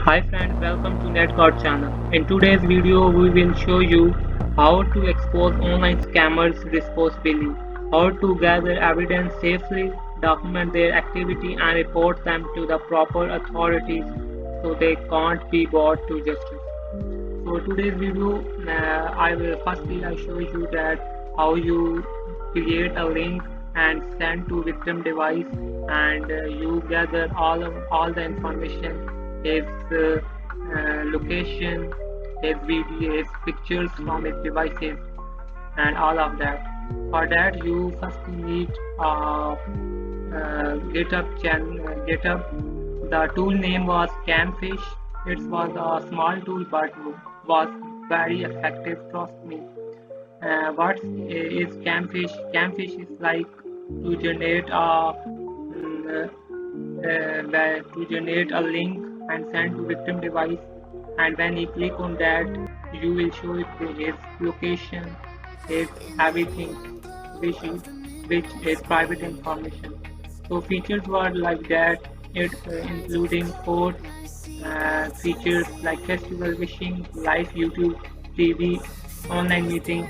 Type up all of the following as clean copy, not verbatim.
Hi friends, welcome to NetCard channel. In today's video, we will show you how to expose online scammers responsibly, how to gather evidence safely, document their activity and report them to the proper authorities so they can't be brought to justice. So today's video, I show you that how you create a link and send to victim device, and you gather all the information, his location, his video, his pictures from his devices, and all of that. For that, you first need GitHub. The tool name was CamPhish. It was a small tool but was very effective, trust me. What is CamPhish? CamPhish is like to generate a link and send to victim device, and when you click on that, you will show it his location, his everything, which is private information. So features were like that, it including four features like festival wishing, live YouTube, TV, online meeting,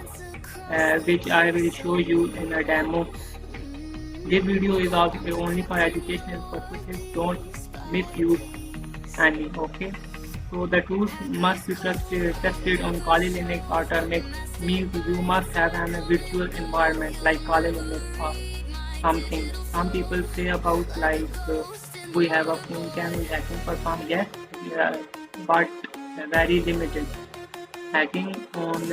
which I will show you in a demo. This video is also only for educational purposes, don't misuse any, okay? So the tools must be tested on Kali Linux or Termix, means you must have a virtual environment like Kali Linux or something. Some people say about we have a phone, can we hacking perform? Yes, but very limited. Hacking on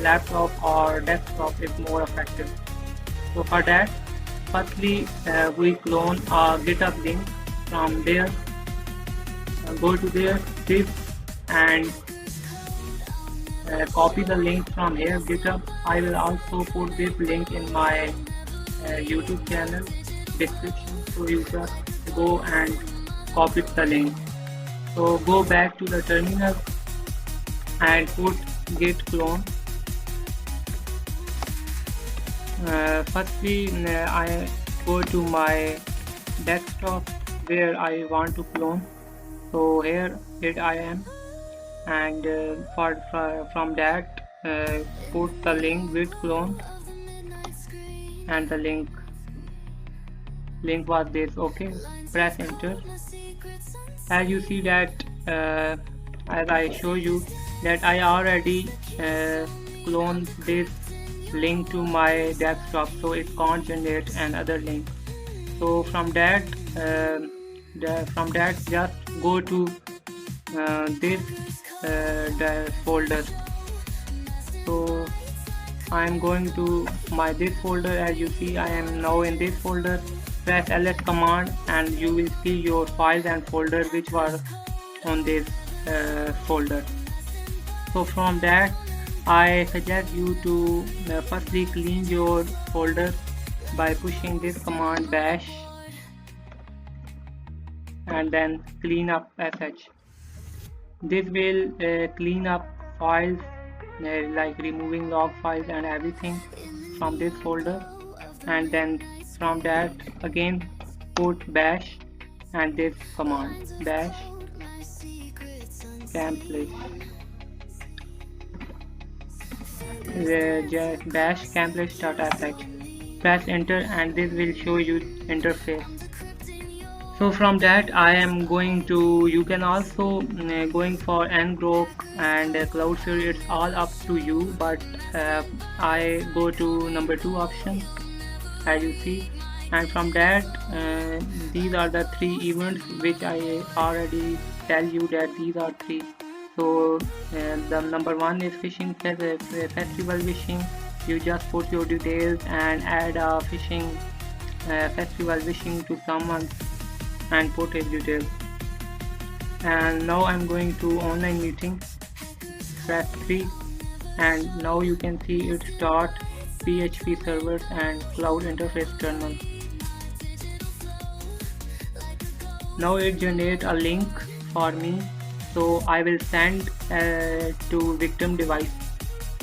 laptop or desktop is more effective. So for that, firstly we clone a GitHub link from there. Go to there, this, and copy the link from here, GitHub. I will also put this link in my YouTube channel description, so you just go and copy the link. So go back to the terminal and put git clone. Firstly, I go to my desktop where I want to clone. So here I am, and from that put the link with clone, and the link was this. Okay, press enter. As you see that as I show you that I already cloned this link to my desktop, so it can't generate another link. So from that just go to this the folder. So I am going to this folder. As you see, I am now in this folder. Press ls command and you will see your files and folders which were on this folder. So from that, I suggest you to firstly clean your folder by pushing this command bash, and then clean up sh. This will clean up files like removing log files and everything from this folder, and then from that again put bash and this command bash camfish bash camfish.sh. Press enter and this will show you interface. So from that I am going to, you can also going for ngrok and Cloudflare, it's all up to you, but I go to number 2 option, as you see, and from that these are the 3 events which I already tell you that these are 3. So the number 1 is phishing festival wishing. You just put your details and add a phishing festival wishing to someone and put his details. And now I'm going to online meeting, press 3, and now you can see it start PHP servers and cloud interface terminal. Now it generates a link for me, so I will send to victim device.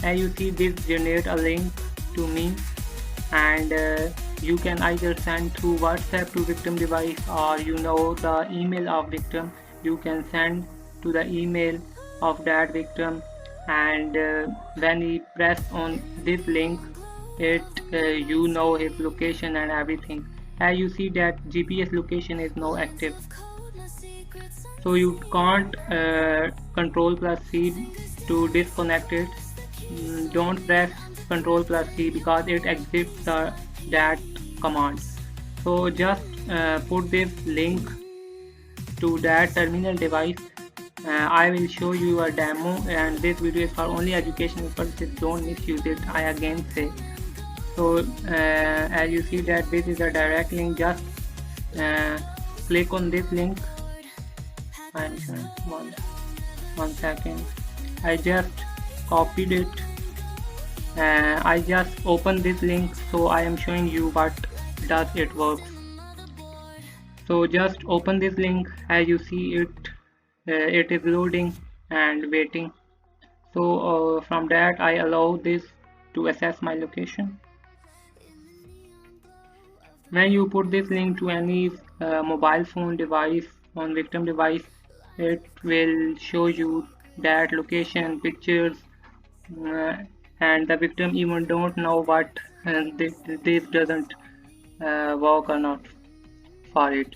As you see, this generate a link to me, and you can either send through WhatsApp to victim device, or the email of victim, you can send to the email of that victim, and when he press on this link, it you know his location and everything. As you see that GPS location is now active, so you can't control plus C to disconnect it. Don't press control plus C because it exits that command. So just put this link to that terminal device. I will show you a demo, and this video is for only educational purposes. Don't misuse it, I again say. So as you see that this is a direct link, just click on this link. I'm sure one second. I just copied it. I just opened this link, so I am showing you what does it works. So just open this link. As you see it is loading and waiting. So from that I allow this to assess my location. When you put this link to any mobile phone device on victim device, it will show you that location, pictures, uh, and the victim even don't know what this doesn't work or not for it.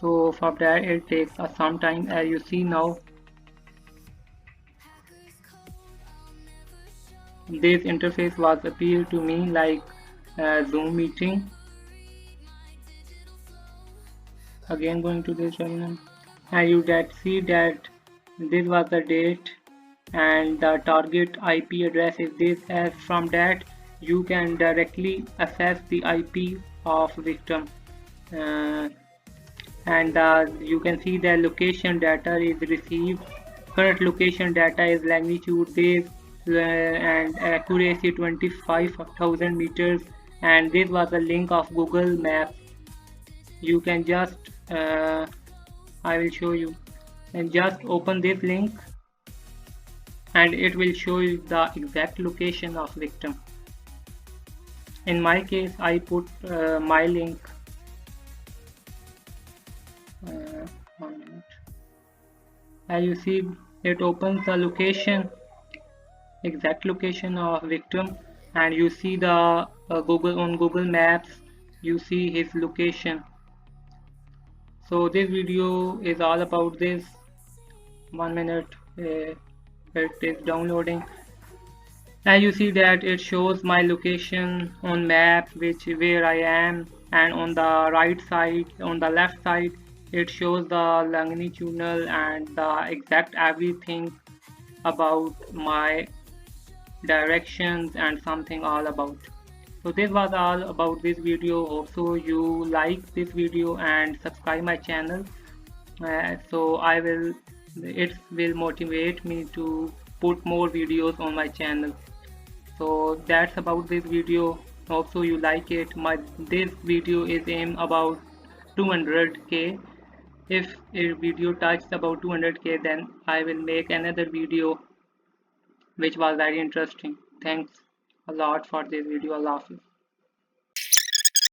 So for that it takes some time. As you see now, this interface was appeared to me like a Zoom meeting. Again going to this terminal, and you can see that this was the date and the target IP address is this. As from that you can directly access the IP of victim, uh, and you can see the location data is received. Current location data is longitude this and accuracy 25,000 meters, and this was a link of Google Maps. You can just I will show you, and just open this link and it will show you the exact location of victim. In my case I put my link. 1 minute. As you see, it opens the location, exact location of victim, and you see the Google Maps, you see his location. So this video is all about this. 1 minute, it is downloading. As you see that it shows my location on map, where I am, and on the right side, on the left side, it shows the longitudinal and the exact everything about my directions and something all about. So this was all about this video. Hope so you like this video and subscribe my channel. So it will motivate me to put more videos on my channel. So that's about this video. Hope so you like it. This video is aimed about 200k. If a video touches about 200k, then I will make another video which was very interesting. Thanks a lot for this video. Allah Hafiz.